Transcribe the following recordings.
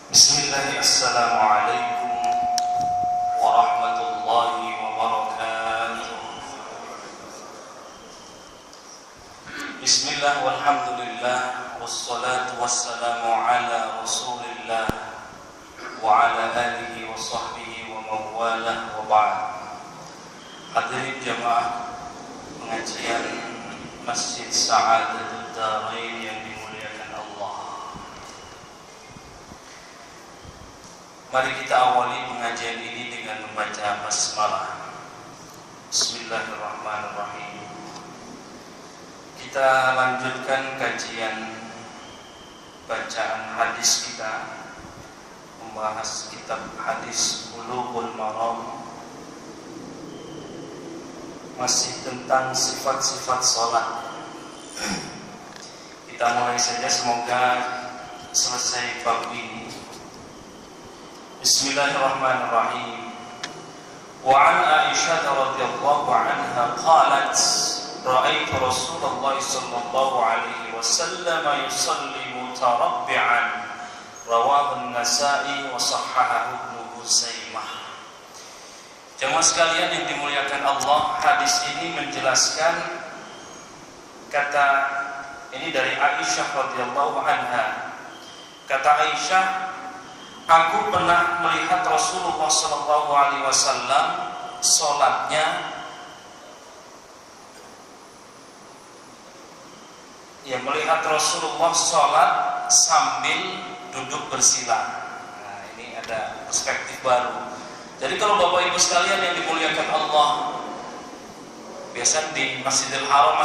Bismillahirrahmanirrahim. Assalamualaikum warahmatullahi wabarakatuh. Bismillah walhamdulillah wassalatu wassalamu ala rasulillah wa ala alihi wa sahbihi wa mawalah wa ba'd. Hadirin jamaah pengajian Masjid Sa'adatul Darain yang dimuliakan Allah. Mari kita awali pengajian ini dengan membaca basmalah. Bismillahirrahmanirrahim. Kita lanjutkan kajian bacaan hadis kita, membahas kitab hadis Bulughul Maram, masih tentang sifat-sifat sholat. Kita mulai saja, semoga selesai bab ini. Bismillahirrahmanirrahim. Wa an Aisyah radhiyallahu anha qalat ra'aitu Rasulullah sallallahu alaihi wasallam yusalli mutarabbi'an, rawahu an-Nasa'i wa sahhahahu Ibnu Huzaimah. Jemaah sekalian yang dimuliakan Allah, hadis ini menjelaskan kata ini dari Aisyah radhiyallahu anha. Kata Aisyah, aku pernah melihat Rasulullah sallallahu alaihi wasallam salatnya melihat Rasulullah salat sambil duduk bersila. Nah, ini ada perspektif baru. Jadi kalau Bapak Ibu sekalian yang dimuliakan Allah, biasa di Masjidil Haram,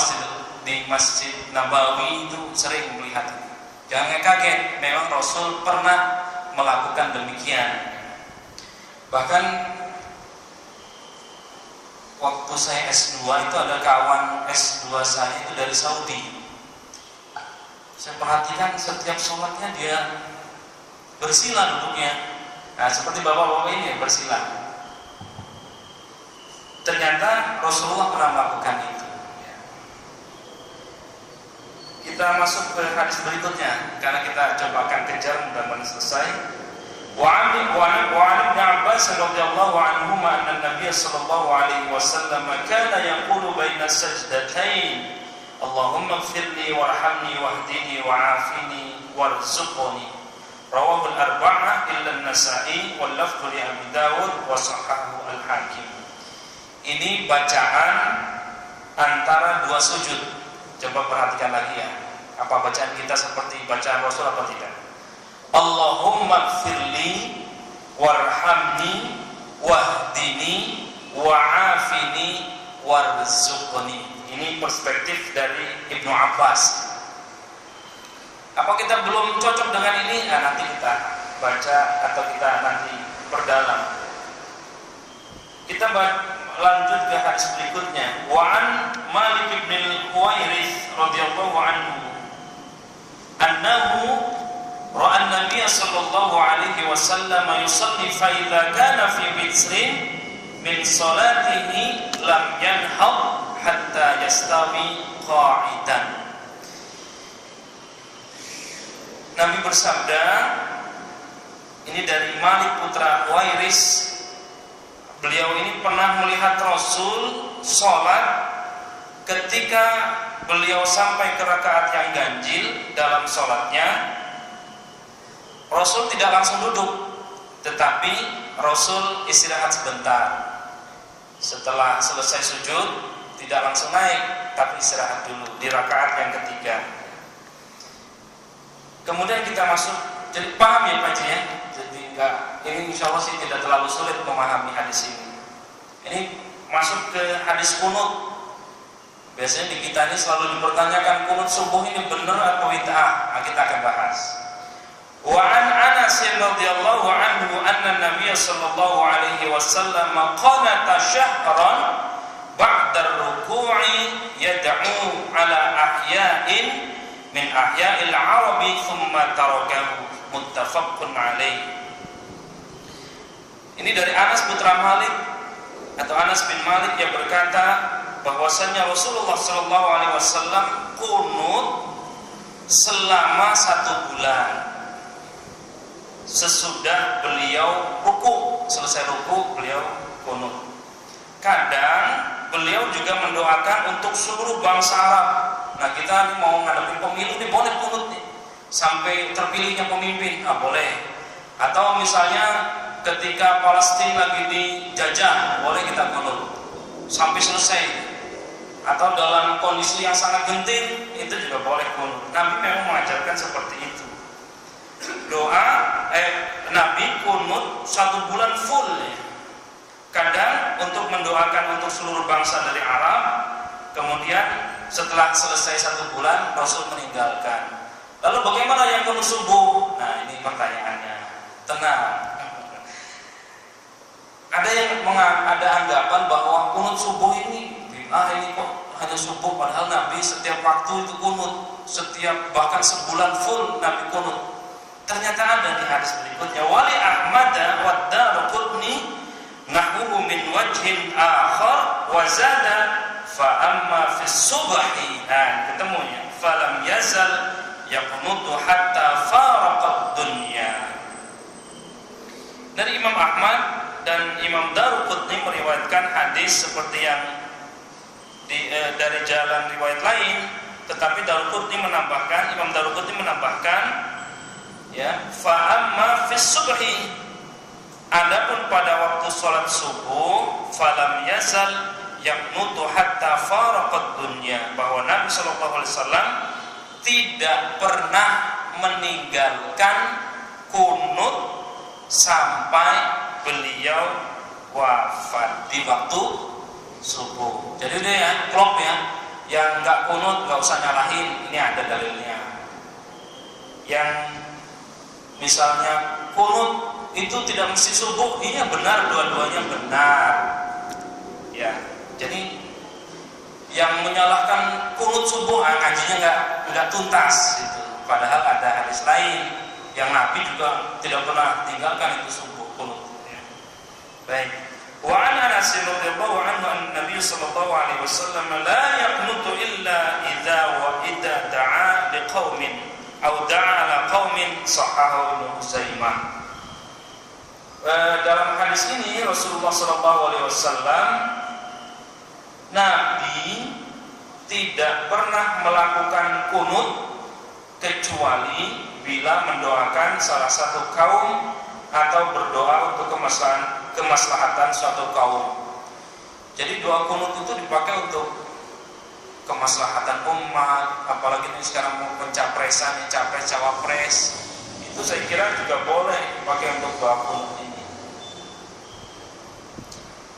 di Masjid Nabawi itu sering melihat. Jangan kaget, memang Rasul pernah melakukan demikian. Bahkan waktu saya S2 itu ada kawan S2 saya itu dari Saudi. Saya perhatikan setiap sholatnya dia bersila duduknya. Nah, seperti bapak-bapak ini yang bersila. Ternyata Rasulullah pernah melakukan itu. Kita masuk ke hadis berikutnya, karena kita coba akan kejar mudah-mudahan selesai. Wa an Ibnu Abbas radhiyallahu anhuma anna Nabiy sallallahu alaihi wasallam kana yaqulu baina sajdatain, Allahumma ighfirli warhamni wahdini wa'afini warzuqni. Rawahu al-arba'ah illa an-Nasa'i wal lafdhu li Abi Dawud wa sahhahu al-Hakim. Ini bacaan antara dua sujud. Coba perhatikan lagi ya. Apa bacaan kita seperti bacaan Rasul atau tidak? Allahumma ighfirli warhamni wahdini wa'afini warzuqni. Ini perspektif dari Ibnu Abbas. Apa kita belum cocok dengan ini? Nah, nanti kita baca atau kita nanti perdalam. Kita lanjut ke hadis berikutnya. Wa an Malik bin Al-Huwairits radhiyallahu anhu annahu ra'a an-nabiy sallallahu alaihi wasallam yusalli fa idza kana fi bitrin min salatihi lam yanhad hatta yastawi qa'idan. Nabi bersabda, ini dari Malik putra Huwairits, beliau ini pernah melihat Rasul sholat ketika beliau sampai ke rakaat yang ganjil dalam sholatnya. Rasul tidak langsung duduk, tetapi Rasul istirahat sebentar. Setelah selesai sujud, tidak langsung naik, tapi istirahat dulu di rakaat yang ketiga. Kemudian kita masuk, jadi paham ya Pak Haji ya? Jadi ini insya Allah sih tidak terlalu sulit memahami hadis ini. Ini masuk ke hadis kunut. Biasanya di kita ini selalu dipertanyakan kunut subuh ini benar atau bid'ah. Nah, kita akan bahas. Wa an Anas radhiyallahu anhu anna Nabiy sallallahu alaihi wasallam qanata syahran ba'da ar-ruku'i yad'u ala ahya'in min ahya'il arabi thumma tarakahu, muttafaqun alaih. Ini dari Anas putra Malik atau Anas bin Malik yang berkata bahwasanya Rasulullah sallallahu alaihi wasallam kunut selama 1 bulan. sesudah beliau ruku, selesai ruku beliau kunut. Kadang beliau juga mendoakan untuk seluruh bangsa Arab. Nah, kita mau ngadepin pemilu nih, boleh kunut nih sampai terpilihnya pemimpin, boleh. Atau misalnya ketika Palestina lagi dijajah, boleh kita kunut sampai selesai. Atau dalam kondisi yang sangat genting, itu juga boleh kunut. Nabi memang mengajarkan seperti itu. Nabi kunut 1 bulan full ya. Kadang untuk mendoakan untuk seluruh bangsa dari Arab, kemudian setelah selesai 1 bulan Rasul meninggalkan. Lalu bagaimana yang kunut subuh? Nah, ini pertanyaannya. Tenang. Ada yang ada anggapan bahwa kunut subuh ini kok hanya subuh, padahal Nabi setiap waktu itu kunut, setiap bahkan sebulan full Nabi kunut. Ternyata ada di hadis berikutnya, wali Ahmad wa Daraqutni nahwu min wajhin akhar wa zada fa amma fi subhi, ketemunya falam yazal yaqnutu hatta faraqad dunya. Dari Imam Ahmad dan Imam Daraqutni meriwayatkan hadis seperti yang dari jalan riwayat lain, tetapi Imam Daraqutni menambahkan ya, fa amma fi subhi, adapun pada waktu sholat subuh falam yazal yaqnutu hatta faraqad dunya, bahwa Nabi SAW tidak pernah meninggalkan kunut sampai beliau wafat di waktu subuh. Jadi dia ya, klop ya, yang nggak kunut nggak usah nyalahin, ini ada dalilnya. Yang misalnya kunut itu tidak mesti subuh, iya benar, dua-duanya benar. Ya, jadi yang menyalahkan kunut subuh ngajinya nggak tuntas itu. Padahal ada hadis lain yang Nabi juga tidak pernah tinggalkan itu subuh kunut. Ya. Baik. Wa an Anas radhiyallahu anhu an-nabiy sallallahu alaihi wasallam la yaqnutu illa idza da'a liqaumin aw da'a ala qaumin, sahahu Ibnu Huzaimah. Dalam hadis ini Rasulullah sallallahu alaihi wasallam, Nabi tidak pernah melakukan kunut kecuali bila mendoakan salah satu kaum atau berdoa untuk kemaslahatan suatu kaum. Jadi doa kunut itu dipakai untuk kemaslahatan umat, apalagi ini sekarang mau pencapresan, capres cawapres, itu saya kira juga boleh dipakai untuk doa kunut ini.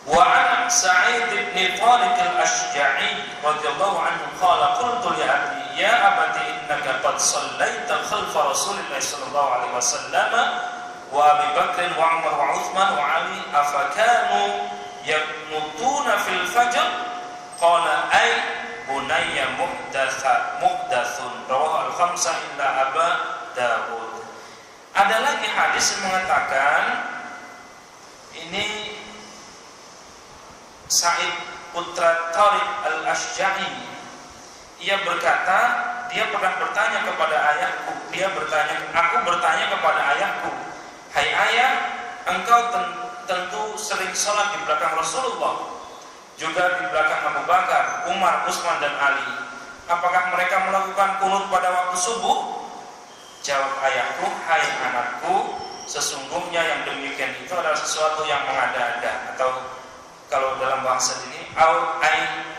Wa an Sa'id bin Tariq al-Ashja'i radhiyallahu anhu qala qultu li abi ya abati innaka qad sallaita khalfa Rasulillah sallallahu alaihi wasallam wa Abi Bakr wa Umar wa Uthman wa Ali afakanu yaqnutuna fil fajr qala ay bunayya muhdathun rawahu al-khamsah illa Aba Dawud. Ada lagi hadis yang mengatakan, ini Sa'id putra Tariq al-Ashja'i, ia berkata, dia pernah bertanya kepada ayahku, aku bertanya kepada ayahku, hai ayah, engkau tentu sering sholat di belakang Rasulullah, juga di belakang Abu Bakar, Umar, Utsman dan Ali. Apakah mereka melakukan kunut pada waktu subuh? Jawab ayahku, hai anakku, sesungguhnya yang demikian itu adalah sesuatu yang mengada-ada, atau kalau dalam bahasa ini au ay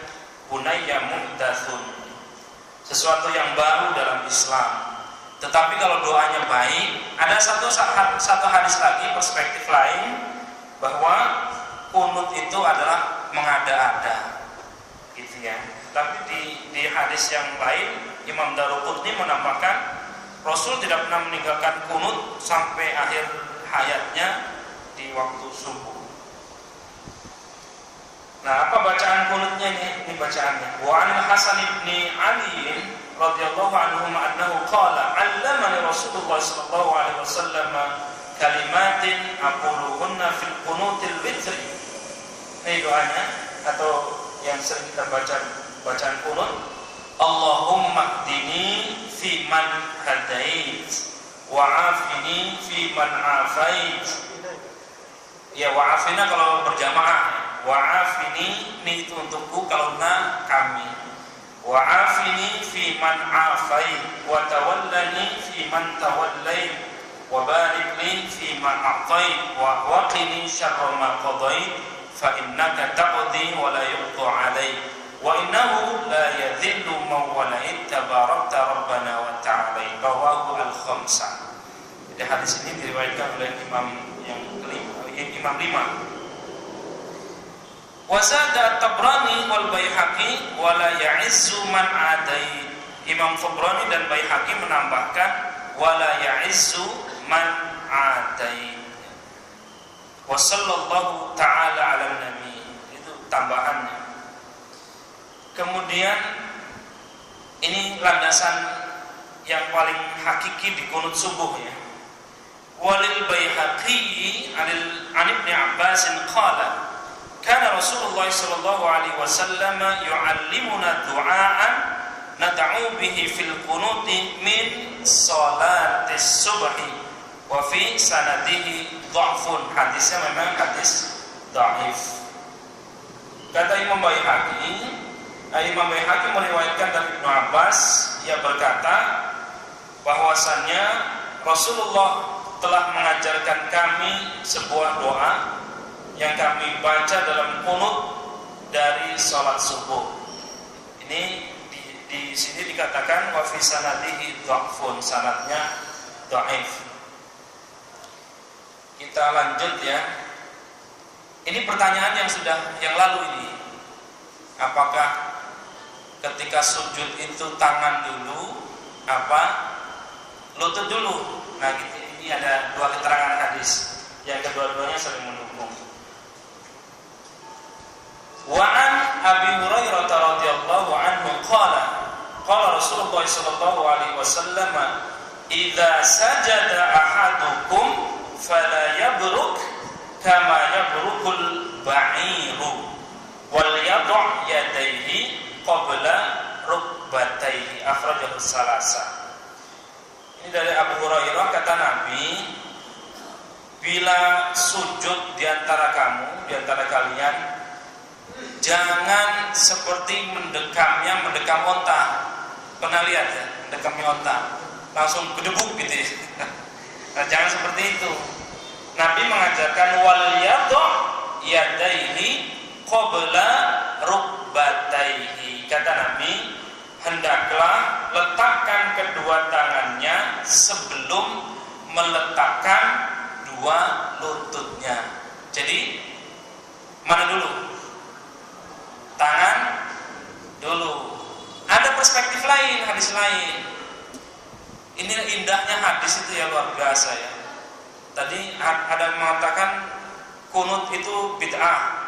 bunayya muhdatsun, sesuatu yang baru dalam Islam. Tetapi kalau doanya baik, ada satu hadis lagi, perspektif lain, bahwa kunut itu adalah mengada-ada, gitu ya. Tapi di hadis yang lain, Imam Daraqutni menambahkan Rasul tidak pernah meninggalkan kunut sampai akhir hayatnya di waktu subuh. Nah, apa bacaan kunutnya ini? Ini bacaannya. Wa 'anil Hasan bin Ali radhiyallahu anhu annahu qala 'allamani Rasulullah sallallahu alaihi wasallam kalimatin aquluhunna fil qunutil witri. Ini doanya atau yang sering kita baca bacaan kunut. Allahumma hdini fi man hadait wa'afini fi man afait. Ya, wa'afina kalau berjamaah, wa'afini ini itu untukku, kalau na kami. Wa'afini fi man afait wa tawallani fi man tawallait wa barik li fi ma a'tait wa waqini syarra ma qadait fa innaka taqdi wa la yuqda 'alaik wa innahu la yadhillu man walait tabarakta rabbana wa ta'ala. Rawahu al-khamsah. Jadi hadis ini diriwayatkan oleh Imam lima. Wasada Tabrani wal Baihaqi wala ya'izzu man adai. Imam Tabrani dan Baihaqi menambahkan wala ya'izzu man adai. Wa sallallahu ta'ala 'ala nabi. Itu tambahannya. Kemudian ini landasan yang paling hakiki di qunut subuh ya. Walil Baihaqi an Ibnu Abbas qala kana Rasulullah sallallahu alaihi wasallam yu'allimuna du'aan nad'u bihi fil qunuti min salatis subhi wa fi sanadihi dha'fun. Hadisnya memang hadis dhaif. Kata Imam Baihaqi meriwayatkan dari Ibnu Abbas, ia berkata bahwasannya Rasulullah telah mengajarkan kami sebuah doa yang kami baca dalam qunut dari salat subuh. Ini di sini dikatakan wa fi sanadihi dha'fun, sanadnya dhaif. Kita lanjut ya. Ini pertanyaan yang lalu ini. Apakah ketika sujud itu tangan dulu apa lutut dulu? Nah, ini ada dua keterangan hadis yang kedua-duanya saling mendukung. Wa an Abi Hurairah radhiyallahu anhu qala Rasulullah sallallahu alaihi wasallam idza sajada ahadukum fala yabruk kama yabrukul ba'iru wal yad'u yadayhi qabla rukbatayhi akhrajahu salasa. Ini dari Abu Hurairah, kata Nabi, bila sujud di antara kalian, jangan seperti mendekam onta. Pernah lihat ya, mendekamnya onta, langsung gedebuk gitu ya. Nah, jangan seperti itu. Nabi mengajarkan wal yad'u yadayhi qabla rukbatayhi. Kata Nabi, hendaklah letakkan kedua tangannya sebelum meletakkan dua lututnya. Jadi mana dulu? Tangan dulu. Ada perspektif lain, hadis lain. Ini indahnya hadis itu ya, luar biasa ya. Tadi ada mengatakan kunut itu bid'ah.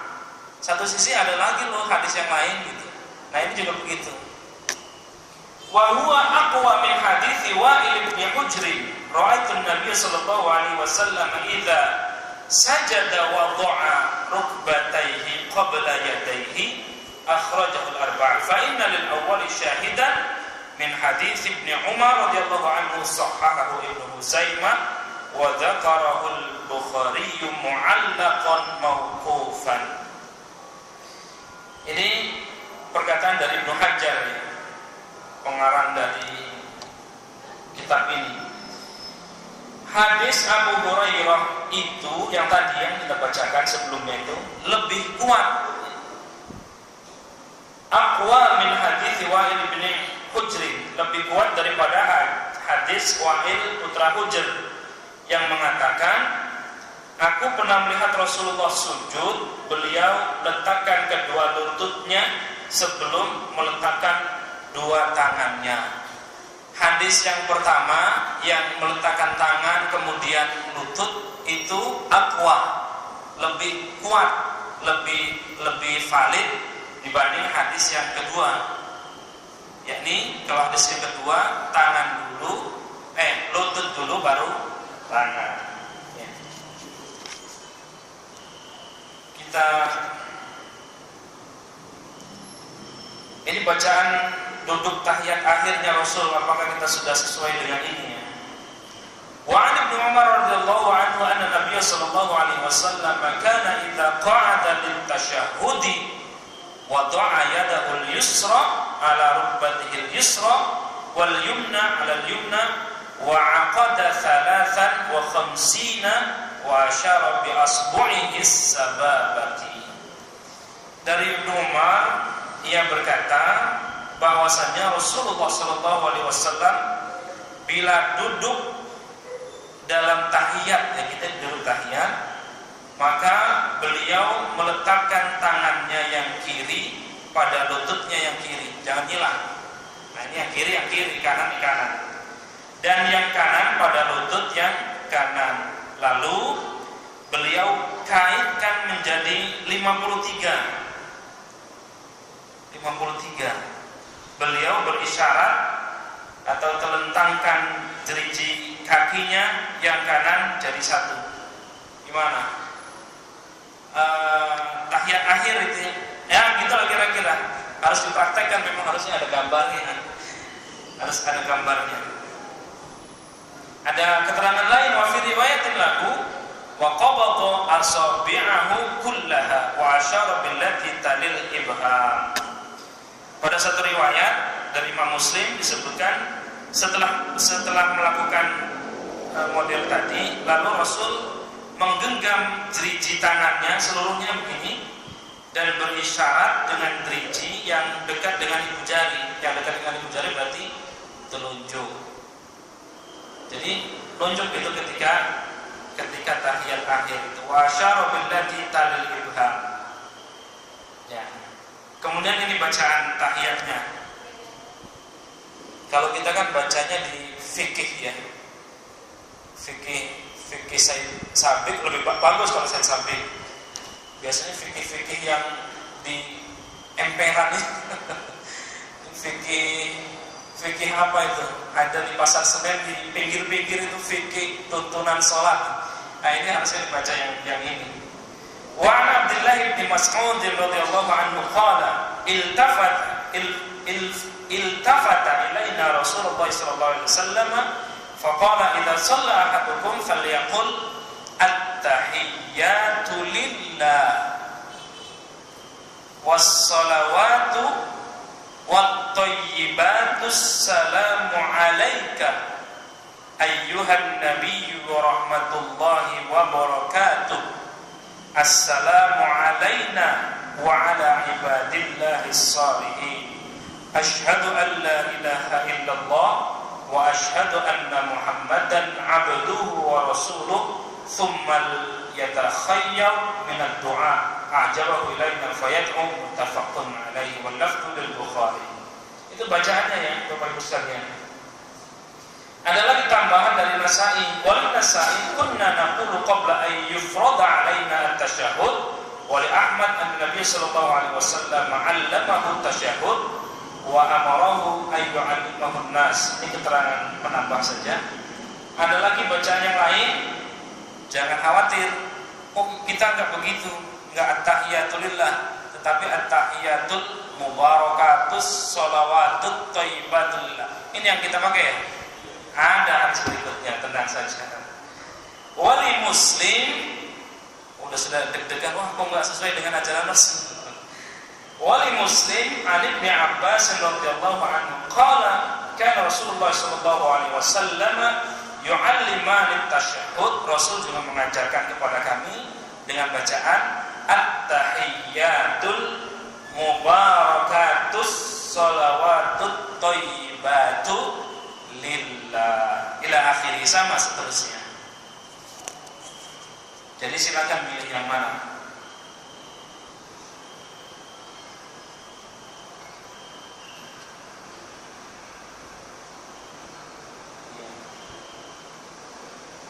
Satu sisi ada lagi loh hadis yang lain gitu. Nah, ini juga begitu. Wa huwa aqwa min hadits Wa'il bin Hujr. Ra'aitu an-nabiy sallallahu alaihi wasallam idza sajada wa dha'a rukbatayhi qabla yadayhi akhrajahu al-arba'a. Fa inna lil awwali syahidan min hadits Ibnu Umar radhiyallahu anhu sahahahu Ibnu Huzaimah wa dzakarahu al-Bukhari mu'allaqan mauqufan. Ini perkataan dari Ibnu Hajar ya, pengarang dari kitab ini. Hadis Abu Hurairah itu yang tadi yang kita bacakan sebelumnya itu lebih kuat, aqwa min hadis Wa'il bin Hujr, lebih kuat daripada hadis Wa'il putra Hujr yang mengatakan, aku pernah melihat Rasulullah sujud, beliau letakkan kedua lututnya sebelum meletakkan dua tangannya. Hadis yang pertama yang meletakkan tangan kemudian lutut itu aqwa, lebih kuat, lebih valid dibanding hadis yang kedua. Yakni kalau hadis yang kedua tangan dulu, lutut dulu baru tangan. Ya. Kita ini bacaan duduk tahiyat akhirnya Rasul, apakah kita sudah sesuai dengan ini ya? sallallahu alaihi wasallam kana idza qa'ada lil tasyahhudi wada'a yadahu al-yusra ala rukbatihi al-yusra wal yumna ala al-yumna wa 'aqada 53 wa asyara bi asbu'ihi as-sababati. Dari Ibnu Umar, ia berkata bahwasannya Rasulullah sallallahu alaihi wasallam bila duduk dalam tahiyat, ya kita duduk tahiyat, maka beliau meletakkan tangannya yang kiri pada lututnya yang kiri, jangan hilang. Nah ini yang kiri, kanan di kanan, dan yang kanan pada lutut yang kanan. Lalu beliau kaitkan menjadi 53. Beliau berisyarat atau telentangkan jeriji kakinya yang kanan jadi satu. Gimana? Tahiyat akhir itu ya gitu lah kira-kira. Harus dipraktekkan, memang harusnya ada gambarnya. Harus ada gambarnya. Ada keterangan lain, wa fi riwayatin lahu wa qabada asabi'ahu kullaha wa asyara billati talil ibham. Pada satu riwayat dari Imam Muslim disebutkan setelah melakukan model tadi, lalu Rasul menggenggam jeriji tangannya seluruhnya begini dan berisyarat dengan jeriji yang dekat dengan ibu jari. Yang dekat dengan ibu jari berarti telunjuk. Jadi telunjuk itu ketika tahiyat akhir itu wa asyara billati talil ibham. Ya. Kemudian ini bacaan tahiyatnya. Kalau kita kan bacanya di fikih ya. Fikih Said Sabiq lebih bagus kalau Said Sabiq. Biasanya fikih yang di emperan itu. fikih apa itu? Ada di pasar Senen, di pinggir-pinggir itu fikih tuntunan sholat. Nah ini harusnya dibaca yang ini. Wa an Abdullah bin Mas'ud radhiyallahu anhu qala iltafata ilaina Rasulullah sallallahu alaihi wasallam faqala idza shalla ahadukum falyaqul at-tahiyyatu lillah was-salawatu wat-thayyibatu assalamu alayka ayyuhan nabiyyu wa rahmatullahi wa barakatuh assalamu alayna wa ala ibadillahi as-salihin asyhadu an la ilaha illallah wa asyhadu anna muhammadan abduhu wa rasuluh thumma yatakhayyar min ad-du'a a'jabahu ilaina fayad'u muttafaqun alaihi wal lafdhu lil Bukhari. Itu bacaannya ya Bapak Ibu sekalian. Ada lagi tambahan dari Nasa'i, wal Nasa'i kunna naqulu qabla an yufrada alaina at-tasyahhud wa li Ahmad an-nabiy sallallahu alaihi wasallam 'allamahu at-tasyahhud wa amarahu ay yu'allimahu an-nas. Ini keterangan penambah saja. Ada lagi bacaan yang lain, jangan khawatir. Oh, kita enggak begitu, enggak at-tahiyatul lillah, tetapi at-tahiyatul mubarakatus shalawatut thayyibatullah. Ini yang kita pakai ya. Ada hadis berikutnya, tenang saja. Wali Muslim, sudah deg-degan, wah kok enggak sesuai dengan ajaran Rasul. Wali Muslim Ali bin Abbas radhiyallahu anhu qala kana Rasulullah sallallahu alaihi wasallam yu'allimani at-tasyahhud. Rasul juga mengajarkan kepada kami dengan bacaan at-tahiyyatul mubarakatus shalawatut thayyibatu lillah ila akhiri, sama seterusnya. Jadi silakan pilih yang mana.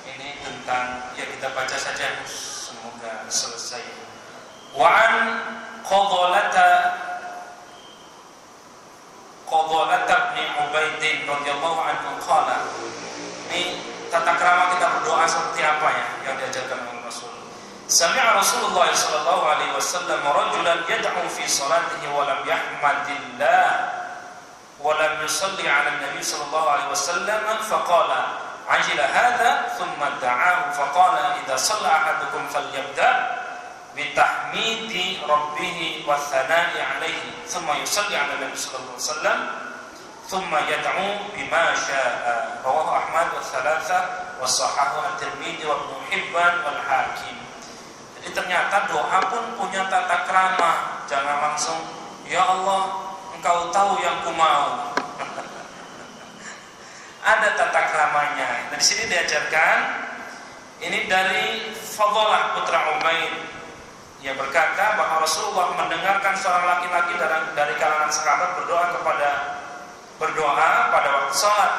Ini tentang ya kita baca saja, semoga selesai. Wa an Qadhalata bin Ubaid radhiyallahu anhu qala. Ini tata krama kita berdoa seperti apa ya yang diajarkan oleh Rasul. Sami'a Rasulullah sallallahu alaihi wasallam rajulan yad'u fi salatihi wa lam yahmadillah wa lam yusalli 'ala an-nabi sallallahu alaihi wasallam faqala ajila hadha thumma da'ahu faqala idza idza shalla ahadukum falyabda bi tahmidi rabbih wa tsana'i 'alaihi thumma yusalli 'ala nabi sallallahu alaihi wasallam thumma yad'u bima syaa. Rawahu Ahmad wa thalatha wa sahahahu at-Tirmidzi wa Ibnu Hibban wal Hakim. Jadi ternyata doa pun punya tata krama. Jangan langsung ya Allah, Engkau tahu yang ku mau. Ada tata kramanya. Nah, di sini diajarkan ini dari Fadhalah putra Ubaid. Ia berkata bahwa Rasulullah mendengarkan seorang laki-laki dari kalangan sahabat berdoa pada waktu sholat.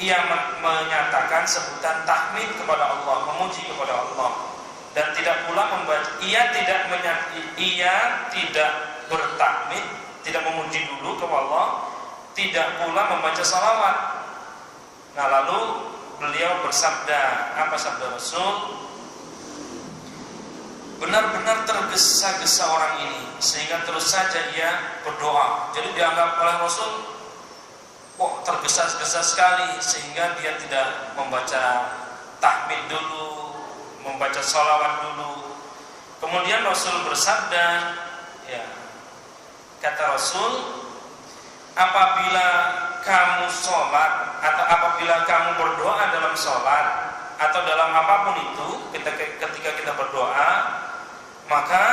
Ia menyatakan sebutan tahmid kepada Allah, memuji kepada Allah, dan tidak pula membaca. Ia tidak bertahmid, tidak memuji dulu kepada Allah, tidak pula membaca salawat. Nah, lalu beliau bersabda, apa sabda Rasul? Benar-benar tergesa-gesa orang ini sehingga terus saja ia berdoa. Jadi dianggap oleh Rasul kok tergesa-gesa sekali sehingga dia tidak membaca tahmid dulu, membaca sholawat dulu. Kemudian Rasul bersabda, ya, kata Rasul, apabila kamu sholat atau apabila kamu berdoa dalam sholat atau dalam apapun itu, ketika kita berdoa, maka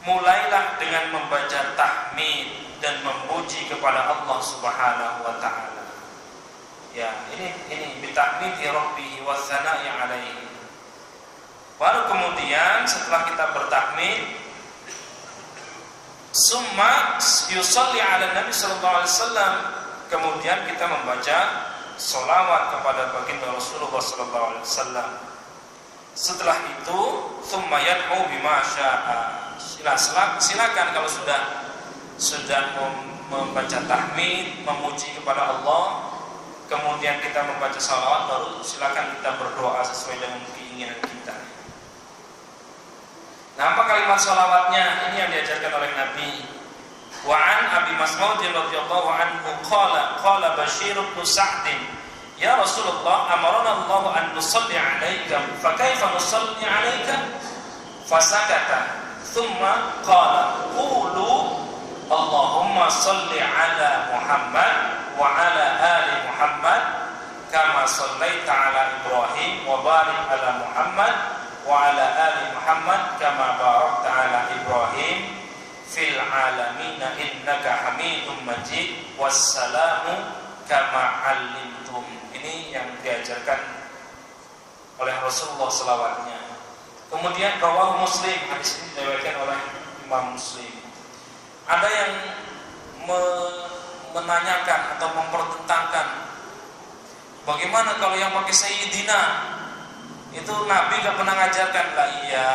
mulailah dengan membaca tahmid dan memuji kepada Allah Subhanahu wa taala. Ya, ini bitahmidi rabbihi wa tsana'i 'alaihi. Baru kemudian setelah kita bertahmid, summa yusalli 'ala Nabi sallallahu alaihi wasallam, kemudian kita membaca sholawat kepada baginda Rasulullah sallallahu alaihi wasallam. Setelah itu summa yad'u bima syaa. Silakan kalau sudah membaca tahmid, memuji kepada Allah, kemudian kita membaca salawat, baru silakan kita berdoa sesuai dengan keinginan kita. Nah, apa kalimat salawatnya? Ini yang diajarkan oleh Nabi. Wa an Abi Mas'ud radhiyallahu anhu qala Bashir bin Sa'd, ya Rasulullah, amarna Allah an nusalli 'alaika, fa kaifa nusalli 'alaika? Fasakata thumma qala qulu Allahumma salli 'ala Muhammad wa 'ala ali Muhammad kama sallaita 'ala Ibrahim wa barik 'ala Muhammad wa 'ala ali Muhammad kama barakta 'ala Ibrahim fil 'alamin innaka Hamidum Majid wassalamu kama 'allimtum. Ini yang diajarkan oleh Rasulullah selawatnya. Kemudian rawahu Muslim, hadis ini diriwayatkan oleh Imam Muslim. Ada yang menanyakan atau mempertentangkan, bagaimana kalau yang pakai Sayyidina itu Nabi gak pernah ngajarkan? Lah iya,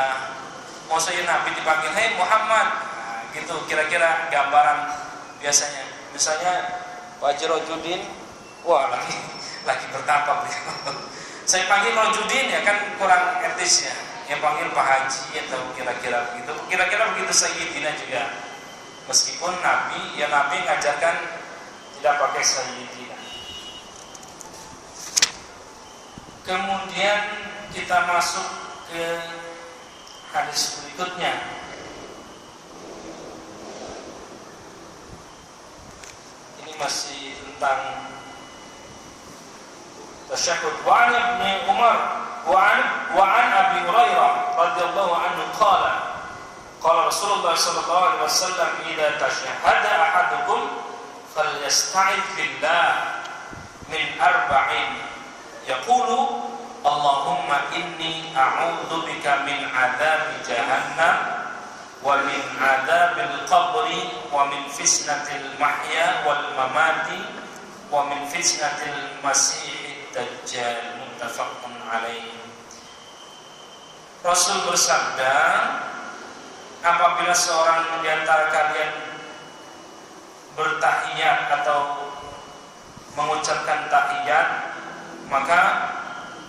mau saya Nabi dipanggil hey Muhammad, nah, gitu kira-kira gambaran biasanya. Misalnya Pak Haji Rojudin, wah lagi bertapa saya panggil Rojudin, ya kan kurang etis ya. Yang panggil Pak Haji atau kira-kira begitu Sayyidina juga. Meskipun Nabi ngajarkan tidak pakai Sayyidina. Kemudian kita masuk ke hadis berikutnya. Ini masih tentang tasyahhud. Wa Ibnu Umar wa an Abi Hurairah radhiyallahu anhu qala Rasulullah sallallahu alaihi wasallam idza tasyahhada ahadukum falyasta'id billah min arba'in yaqulu Allahumma inni a'udzu bika min 'adzabi jahannam wa min 'adzabil qabri wa min fitnatil mahya wal mamati wa min fitnatil masiihid dajjal. Muttafaqun alaih. Rasul bersabda, apabila seorang di antara kalian bertahiyat atau mengucapkan tahiyat, maka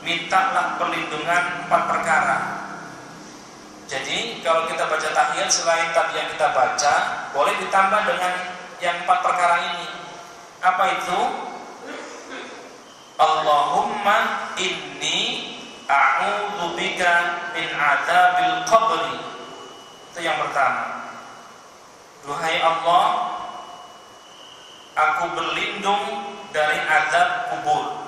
mintalah perlindungan 4 perkara. Jadi kalau kita baca tahiyat, selain tadi yang kita baca, boleh ditambah dengan yang 4 perkara ini. Apa itu? Allahumma inni a'udzu bika min adzabil qabri. Itu yang pertama. Duhai Allah, aku berlindung dari azab kubur.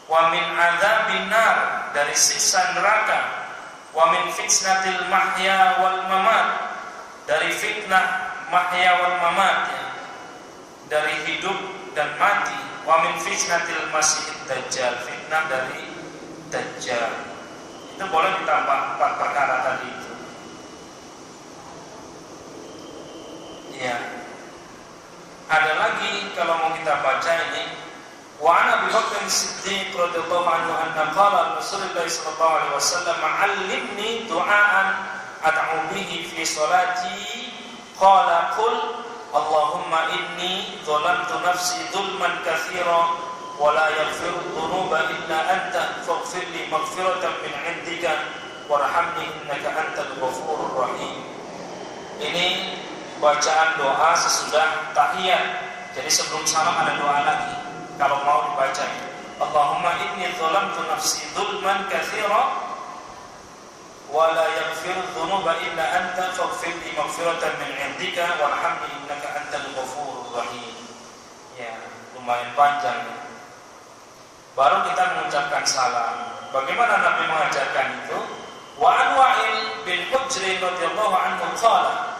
Wa min adzabin nar, dari siksa neraka. Wa min fitnatil mahya wal mamat, dari fitnah mahya wal mamat, ya, dari hidup dan mati. Wa min fitnatil masihid dajjal, fitnah dari dajjal. Itu boleh ditambah 4 perkara tadi itu. Ya. Ada lagi kalau mau kita baca ini, wa an Abi Bakr As-Siddiq radhiyallahu anhu anna qala Rasulullah sallallahu alaihi wasallam 'allimni du'aan ad'u bihi fi salati, qala qul Allahumma inni zalamtu nafsi zulman katsira wa la yaghfiru dhunuba illa anta faghfir li maghfiratan min 'indika warhamni innaka antal ghafurur rahim. Ini bacaan doa sesudah tahiyat. Jadi sebelum salam ada doa lagi kalau mau dibaca. Allahumma inni zalamtu nafsi zulman katsira wa la yaghfiru dhunuba illa anta faghfir li maghfiratan min 'indika warhamni innaka antal ghafurur rahim. Ya, lumayan panjang. Baru kita mengucapkan salam. Bagaimana Nabi mengajarkan itu? Wa an Wa'il bin Hujr radhiyallahu anhu qala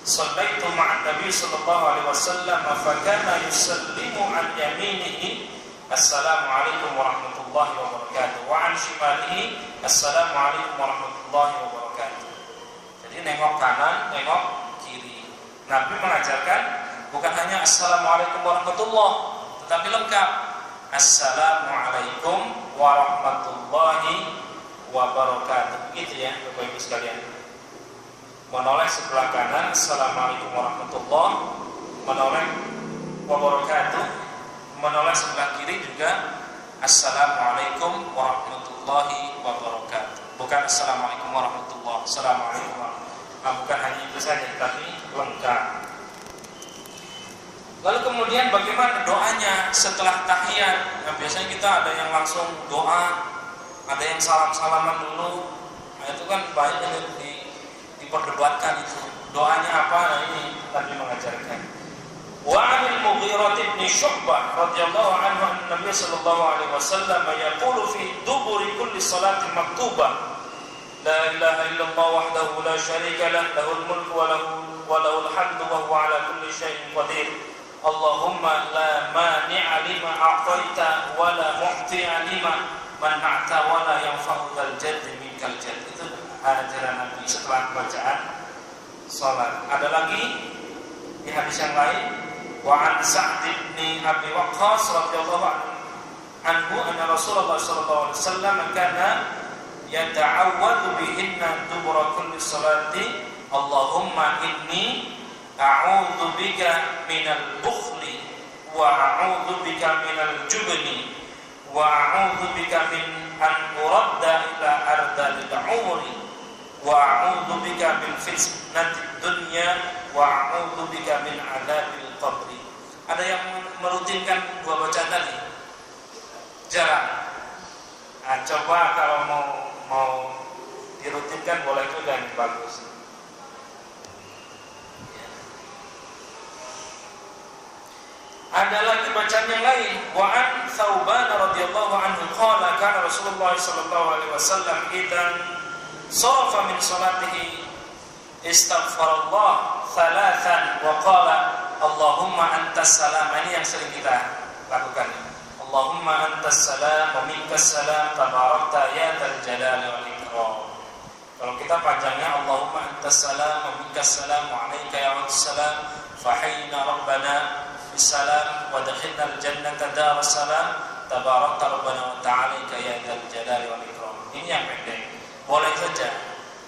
Sallaitu ma'an Nabi sallallahu alaihi wasallam fa kana yusallimu an yaminihi Assalamualaikum warahmatullahi wabarakatuh wa an shimalihi Assalamualaikum warahmatullahi wabarakatuh. Jadi nengok kanan, nengok kiri. Nabi mengajarkan bukan hanya Assalamualaikum warahmatullahi, tetapi lengkap Assalamualaikum warahmatullahi wabarakatuh. Begitu ya Bapak Ibu sekalian. Menoleh sebelah kanan Assalamualaikum warahmatullahi, menoleh wabarakatuh. Menoleh sebelah kiri juga Assalamualaikum warahmatullahi wabarakatuh. Bukan Assalamualaikum warahmatullahi, Assalamualaikum warahmatullahi. Bukan hanya itu saja, tapi lengkap. Lalu kemudian bagaimana doanya setelah tahiyat? Nah, biasanya kita ada yang langsung doa, ada yang salam-salaman dulu. Nah, itu kan banyak yang diperdebatkan itu. Doanya apa? Nah, ini Nabi mengajarkan. Wa 'anil Mughirah bin Syu'bah radhiyallahu anhu anna Nabi sallallahu alaihi wasallam yaqulu fi duburi kulli salatin maktubah la ilaha illallah wahdahu la syarika lah lahul mulku wa lahul hamdu wa huwa ala kulli syai'in qadir. Allahumma la mani'a lima a'taita wa la mu'ti'a lima man'ata wa la yanfa'u dzal jaddi minkal jadd. Itu ajaran Nabi setelah bacaan salat. Ada lagi di hadis yang lain, wa an Sa'd bin Abi Waqqas radhiyallahu anhu anna Rasulullah sallallahu alaihi wasallam kana yata'awwadu bihinna dubura kulli salati Allahumma inni a'udzu bika minal bukhli wa a'udzu bika minal jubni wa a'udzu bika min an uradda ila ardhil umri wa a'udzu bika min fitnatid dunya wa a'udzu bika min adzabil qabri. Ada yang merutinkan dua bacaan tadi? Jarang. Nah, coba kalau mau dirutinkan boleh juga, yang bagus. Ada lagi bacaan yang lain. Wa an Thauban radhiyallahu anhu qala kana Rasulullah sallallahu alaihi wasallam idan sarafa min salatihi istaghfarallah thalathan wa qala Allahumma antas salam. Ini yang sering kita lakukan. Allahumma antas salam wa minkas salam tabarakta ya dzal jalali wal ikram. Kalau kita panjangnya Allahumma antas salam wa minkas salam wa alayka ya wassalam fahayyina rabbana bisalam wa dakhilna al-jannata dar salam tabarakta rabbana wa ta'ala ya dzal jalali wal ikram. Ini yang pendek. Boleh saja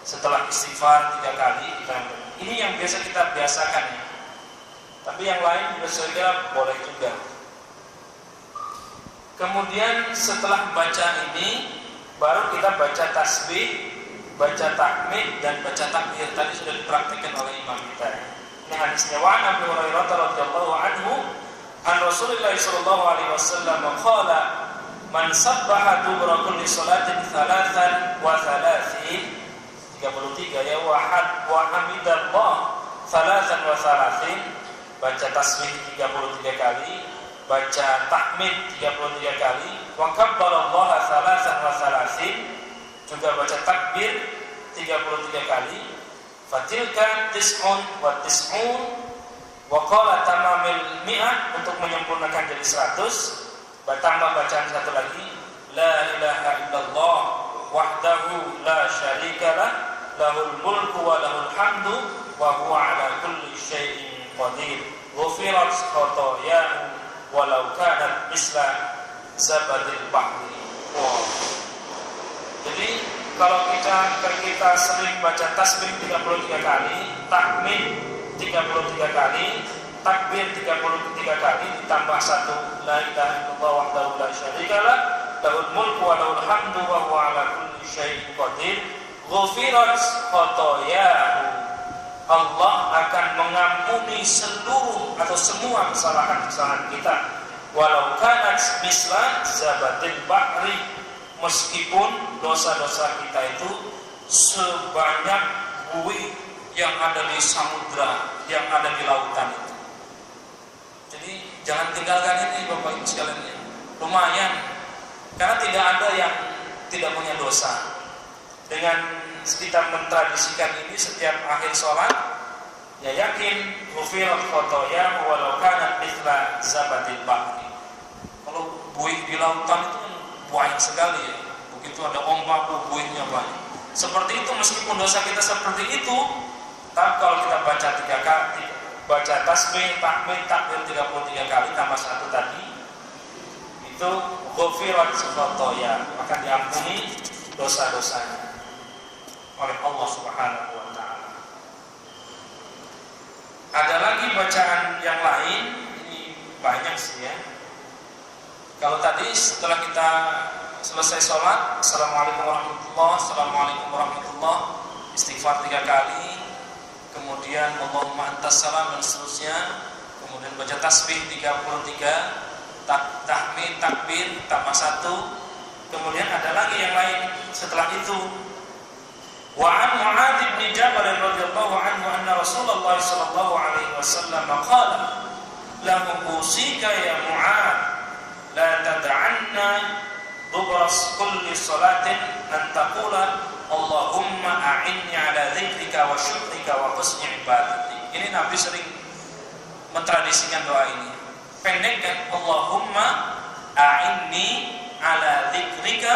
setelah istighfar 3 kali kita. Ini yang biasa kita biasakan ya. Tapi yang lain juga boleh juga. Kemudian setelah baca ini baru kita baca tasbih, baca tahmid dan baca takbir. Tadi sudah dipraktikkan oleh imam kita. Ini hadisnya wa Nabi Hurairah radhiyallahu anhu an Rasulullah sallallahu alaihi wasallam qala Man sabbaha dubra kulli salatin thalathan wa thalathin 33 ya wa hamidallah thalathan wa thalathin, baca tasbih 33 kali, baca tahmid 33 kali, wa kabbarallaha thalathan wa thalathin, juga baca takbir 33 kali. Fatilka tis'un wa tis'un wa qala tamamil mi'ah, untuk menyempurnakan jadi 100. Tambah bacaan satu lagi, la ilaha illallah wahdahu la syarikalah lahul mulku wa lahul hamdu wa huwa ala kulli syai'in qadir ghufirat khotoyahu walau kanat misla zabadil bahri. Jadi kalau kita sering baca tasbih 33 kali, tahmid 33 kali, takbir 33 kali, ditambah satu la ilaha illallah wahdahu la syarikalah lahul mulku wa lahul hamdu wa huwa ala kulli syai'in qadir ghufirat khotoyahu, Allah akan mengampuni seluruh atau semua kesalahan-kesalahan kita, walau kanat misla zabadil bahri, meskipun dosa-dosa kita itu sebanyak buih yang ada di samudra, yang ada di lautan itu. Jadi jangan tinggalkan ini Bapak Ibu sekalian ya. Lumayan, karena tidak ada yang tidak punya dosa. Dengan kita mentradisikan ini setiap akhir sholat, ya yakin ghufirat khotoyahu walau kanat mithla zabadil bahri. Kalau buih di lautan itu banyak sekali ya. Begitu ada ombak, buihnya banyak. Seperti itu, meskipun dosa kita seperti itu, tapi kalau kita baca 3 kali, baca tasbih, tahmid, takbir 33 kali tambah satu tadi, itu ghufirat khotoyahu, akan diampuni dosa-dosanya oleh Allah Subhanahu wa taala. Ada lagi bacaan yang lain, ini banyak sih ya. Kalau tadi setelah kita selesai sholat, assalamualaikum warahmatullahi, assalamualaikum warahmatullahi, istighfar 3 kali, kemudian Allahumma antas salam dan seterusnya, kemudian baca tasbih 33, tahmid, takbir tambah 1, kemudian ada lagi yang lain setelah itu. Wa an Mu'adz bin Jabal radhiyallahu anhu anna Rasulullah sallallahu alaihi wasallam qala lahu usika ya Mu'adz la tad'anna dubra kulli salatin an taqula Allahumma a'inni ala dzikrika wa syukrika wa husni ibadati. Ini Nabi sering mentradisikan doa ini. Pendek kan, Allahumma a'inni ala dzikrika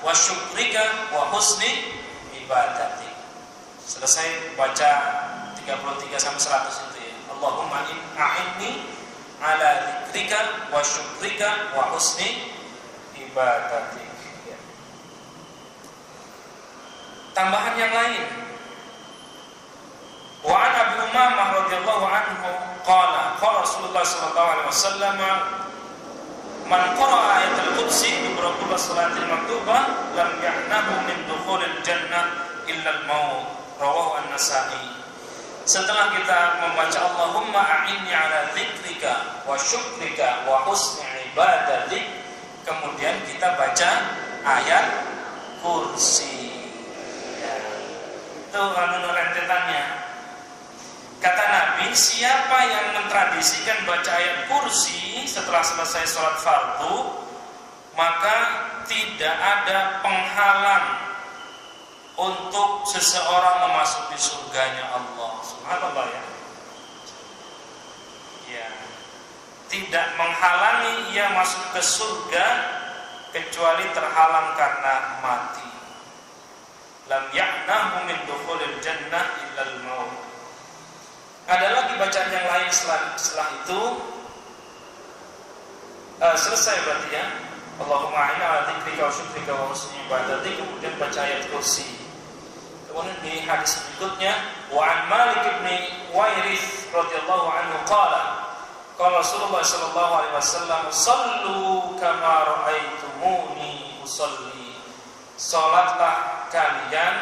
wa syukrika wa husni ibadati. Selesai baca 33 sampai 100 itu ya. Allahumma a'inni ala dzikrika wa syukrika wa husni ibadati. Ya. Tambahan yang lain. Wa an Abi Umamah radhiyallahu anhu qala Rasulullah sallallahu alaihi wasallam man qara'a ayatul kursi dubra kulli salatin maktubah lam ya'nahu min dukhulil jannah illa al-maut, rawahu an-Nasa'i. Setelah kita membaca Allahumma a'inni ala dzikrika wa syukrika wa husni ibadatik, kemudian kita baca ayat kursi ya. Itu rentetannya. Kata Nabi, siapa yang mentradisikan baca ayat kursi setelah selesai sholat fardu, maka tidak ada penghalang untuk seseorang memasuki surganya Allah. Subhanallah ya. Ya. Tidak menghalangi ia masuk ke surga kecuali terhalang karena mati. Lam ya'nahu min dukhulil jannah illa al-maut. Ada lagi bacaan yang lain setelah itu. Selesai berarti ya. Allahumma a'inni ala dzikrika wa syukrika wa husni ibadatik, kemudian baca ayat kursi. Kemudian di hadis berikutnya, wa an Malik bin Wairith radhiyallahu anhu qala Rasulullah sallallahu alaihi wasallam sallu kama ra'aitumuni usalli. Salatlah kalian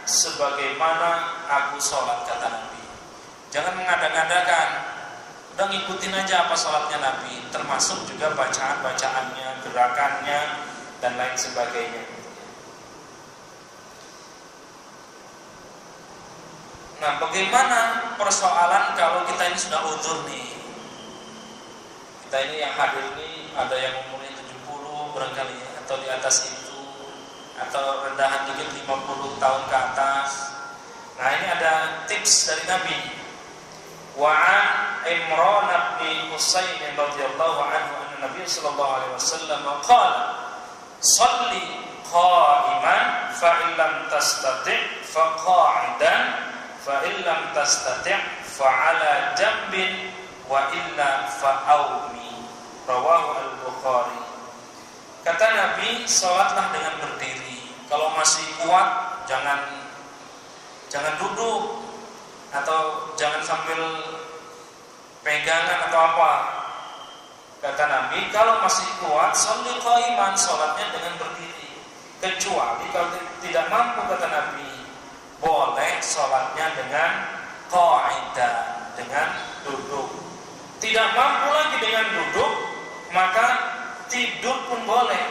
sebagaimana aku salat, kata Nabi. Jangan mengada-ngadakan, udah ngikutin aja apa salatnya Nabi, termasuk juga bacaan-bacaannya, gerakannya, dan lain sebagainya. Nah, bagaimana persoalan kalau kita ini sudah uzur nih? Kita ini yang hadir ini ada yang umurnya 70 barangkali ya, atau di atas itu, atau rendahan dikit 50 tahun ke atas. Nah, ini ada tips dari Nabi. Wa'an Imran bin Husain radhiyallahu anhu anna Nabi sallallahu alaihi wasallam qala shalli qa'iman fa in lam tastati' fa qa'idan fa in lam tastati' fa 'ala jambin wa illa fa aumi. Rawahu al-Bukhari. Kata Nabi, salatlah dengan berdiri. Kalau masih kuat jangan duduk atau jangan sambil pegangan atau apa. Kata Nabi, kalau masih kuat, sholli qa'iman, salatnya dengan berdiri. Kecuali kalau tidak mampu, kata Nabi, boleh salatnya dengan qa'idah, dengan duduk. Tidak mampu lagi dengan duduk, maka tidur pun boleh.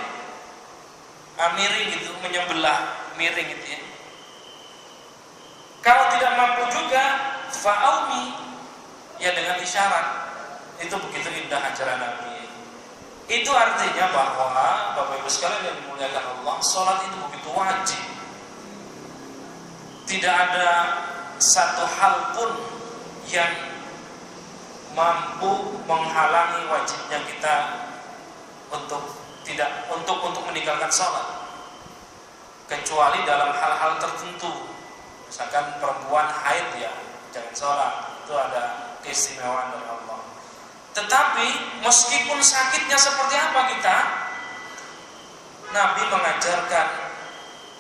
Miring gitu, menyebelah, miring gitu ya. Kalau tidak mampu juga, fa'aumi, ya dengan isyarat. Itu begitu indah ajaran Nabi. Itu artinya bahwa Bapak Ibu sekalian yang dimuliakan Allah, sholat itu begitu wajib. Tidak ada satu hal pun yang mampu menghalangi wajibnya kita untuk meninggalkan sholat, kecuali dalam hal-hal tertentu. Misalkan perempuan haid, ya jangan sholat, itu ada keistimewaan dari Allah. Tetapi meskipun sakitnya seperti apa kita, Nabi mengajarkan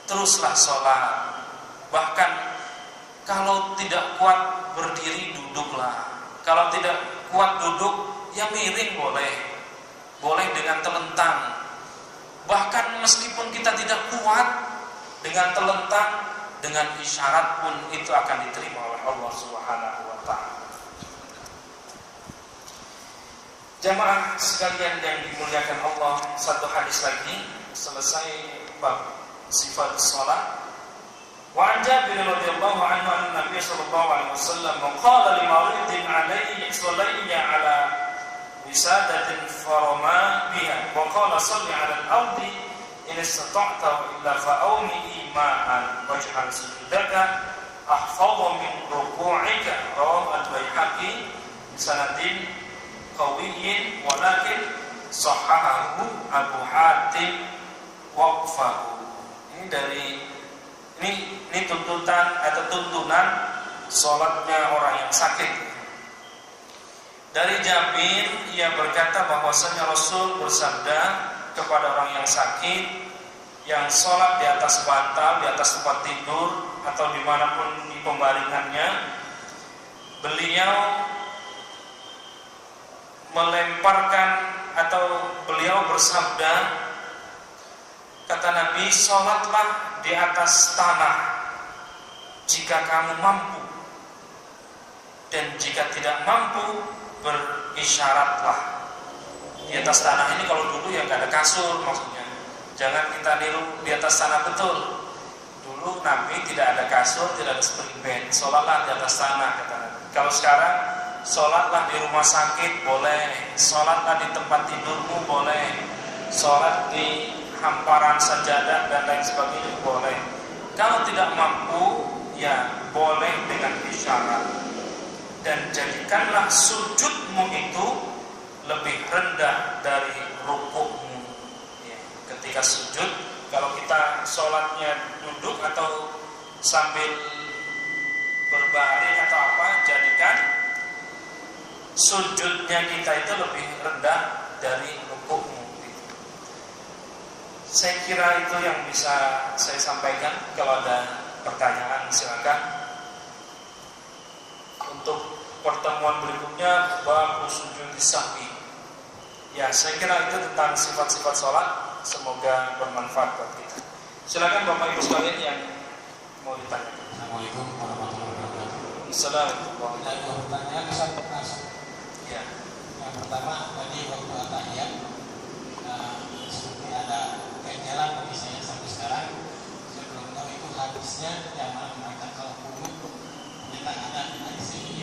teruslah sholat. Bahkan kalau tidak kuat berdiri, duduklah. Kalau tidak kuat duduk, ya miring boleh. Boleh dengan telentang. Bahkan meskipun kita tidak kuat dengan telentang, dengan isyarat pun itu akan diterima oleh Allah Subhanahu wa ta'ala. Jamaah sekalian yang dimuliakan Allah, satu hadis lagi selesai bab sifat salat. Wa an Jabir radhiyallahu anhu anna Nabi sallallahu alaihi wasallam qala li maridin alayhi sallayya ala wisadatin farama biha wa qala salli ala al-ardi in istata'ta wa illa fa'awmi ima'an waj'al sujudaka ahfadha min ruku'ika. Rawahu al-Baihaqi sanadin qawiyyin walakin sahahahu Abu Hatim waqfahu. Ini tuntutan atau tuntunan sholatnya orang yang sakit. Dari Jabir, ia berkata bahwasanya Rasul bersabda kepada orang yang sakit yang sholat di atas bantal, di atas tempat tidur atau dimanapun di pembaringannya, beliau melemparkan atau beliau bersabda, kata Nabi, sholatlah di atas tanah jika kamu mampu, dan jika tidak mampu berisyaratlah. Di atas tanah ini kalau dulu ya nggak ada kasur, maksudnya jangan kita niru di atas tanah betul. Dulu Nabi tidak ada kasur, tidak ada spring bed, sholatlah di atas tanah, kata Nabi. Kalau sekarang sholatlah di rumah sakit boleh, sholatlah di tempat tidurmu boleh, sholat di hamparan sajadah dan lain sebagainya boleh. Kalau tidak mampu, ya boleh dengan isyarat. Dan jadikanlah sujudmu itu lebih rendah dari rukukmu. Ya, ketika sujud, kalau kita sholatnya duduk atau sambil berbaring atau apa, jadikan sujudnya kita itu lebih rendah dari rukukmu. Saya kira itu yang bisa saya sampaikan. Kalau ada pertanyaan silakan. Untuk pertemuan berikutnya bab sujud sahwi. Ya, saya kira itu tentang sifat-sifat sholat. Semoga bermanfaat buat kita. Silakan Bapak Ibu sekalian yang mau ditanya. Assalamualaikum warahmatullahi wabarakatuh. Assalamualaikum. Saya mau bertanya satu kasus. Ya. Yang pertama tadi waktu atahiyat seperti ada jalan bagi saya sampai sekarang. Saya belum tahu itu hadisnya yang mana mengatakan kalau kunut kita ada hadis ini